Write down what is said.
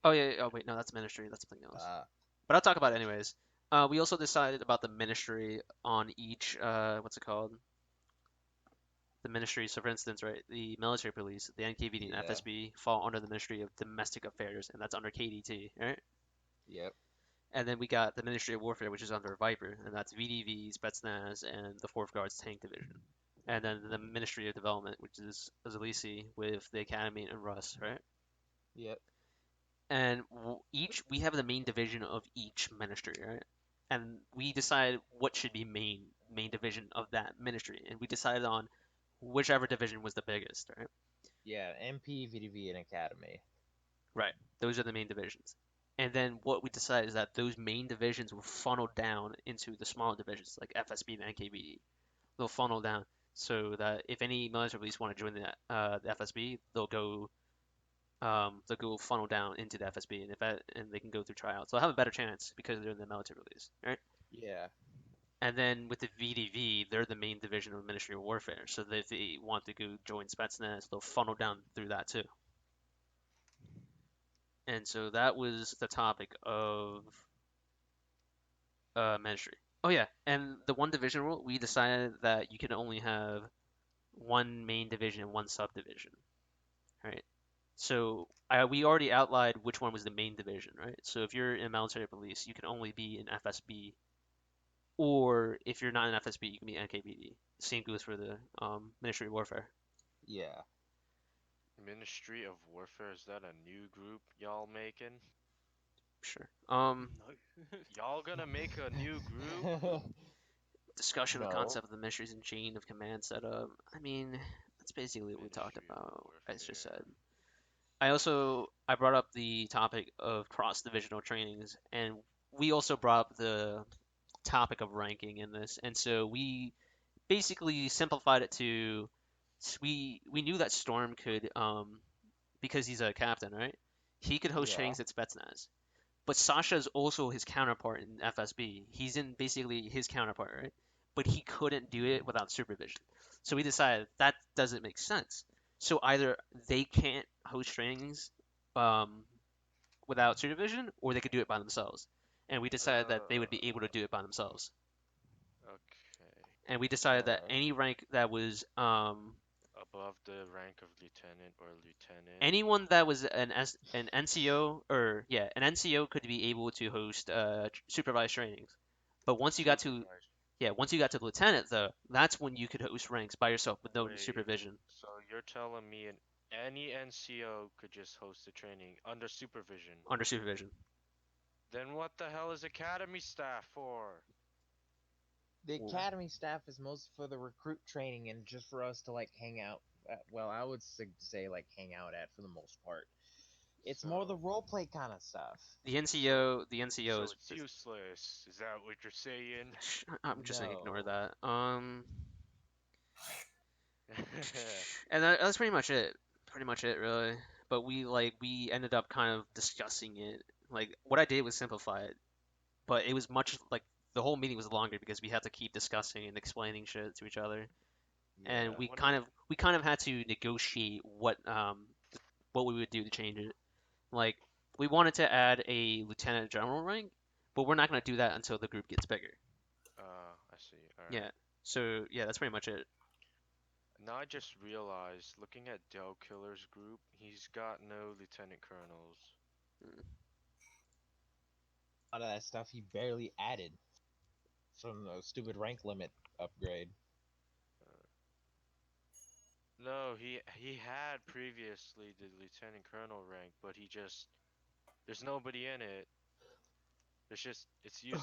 Oh it. yeah, yeah, oh wait, no, that's ministry. That's something else. Uh, But I'll talk about it anyways. We also decided about the ministry on each what's it called? The ministry. So for instance, right, the military police, the NKVD and yeah, FSB fall under the Ministry of Domestic Affairs, and that's under KDT, right? yep, And then we got the Ministry of Warfare, which is under Viper, and that's VDV, Spetsnaz, and the 4th Guards Tank Division. And then the Ministry of Development, which is Azalisi with the Academy and Russ, right? yep, And each we have the main division of each ministry, right? And we decide what should be main division of that ministry, and we decided on whichever division was the biggest, right? yeah. MP, VDV, and Academy. Right. Those are the main divisions. And then what we decided is that those main divisions will funnel down into the smaller divisions like FSB and NKVD. They'll funnel down so that if any military police want to join the FSB, they'll go funnel down into the FSB, and if that, and they can go through tryouts. They'll have a better chance because they're in the military police, right? Yeah, And then with the VDV, they're the main division of Ministry of Warfare, so that if they want to go join Spetsnaz, they'll funnel down through that too. And so that was the topic of ministry. Oh yeah, and the one division rule, we decided that you can only have one main division and one subdivision, right? So we already outlined which one was the main division, right? So if you're in military police, you can only be in FSB, or if you're not in FSB, you can be NKVD. Same goes for the Ministry of Warfare. yeah. Ministry of Warfare, is that a new group y'all making? Sure. No. Y'all gonna make a new group? Discussion of the No. concept of the ministries and chain of command setup. I mean, that's basically what we talked Ministry of about. I just said. Warfare. I brought up the topic of cross divisional trainings, and we also brought up the topic of ranking in this, and so we basically simplified it to we knew that Storm could because he's a captain, right? He could host Yeah, trainings at Spetsnaz. But Sasha is also his counterpart in FSB. He's in basically his counterpart, right? But he couldn't do it without supervision. So we decided that doesn't make sense. So either they can't host trainings um, without supervision, or they could do it by themselves. And we decided that they would be able to do it by themselves. Okay. And we decided that alright. any rank that was Above the rank of lieutenant or lieutenant. anyone that was an NCO or yeah, an NCO could be able to host supervised trainings. But Supervised. once you got to lieutenant though, that's when you could host ranks by yourself with no Wait, supervision, so you're telling me any NCO could just host a training under supervision? under supervision. Then what the hell is academy staff for? The Well, academy staff is most for the recruit training and just for us to like hang out. Well, I would say like hang out at for the most part. It's more the So, role play kind of stuff. so, The NCO so is, it's useless. Is that what you're saying? I'm just gonna ignore No. that. And that's pretty much it. Pretty much it, really. But we ended up kind of discussing it. Like what I did was simplify it, but it was much like the whole meeting was longer because we had to keep discussing and explaining shit to each other, and Yeah. What if we kind of had to negotiate what we would do to change it. Like we wanted to add a lieutenant general rank, but we're not gonna do that until the group gets bigger. I see. Yeah. Alright. So yeah, that's pretty much it. Now I just realized, looking at Del Killer's group, he's got no lieutenant colonels. A lot of that stuff he barely added from the stupid rank limit upgrade. Uh, no, he had previously the lieutenant colonel rank, but he just there's nobody in it. It's useless.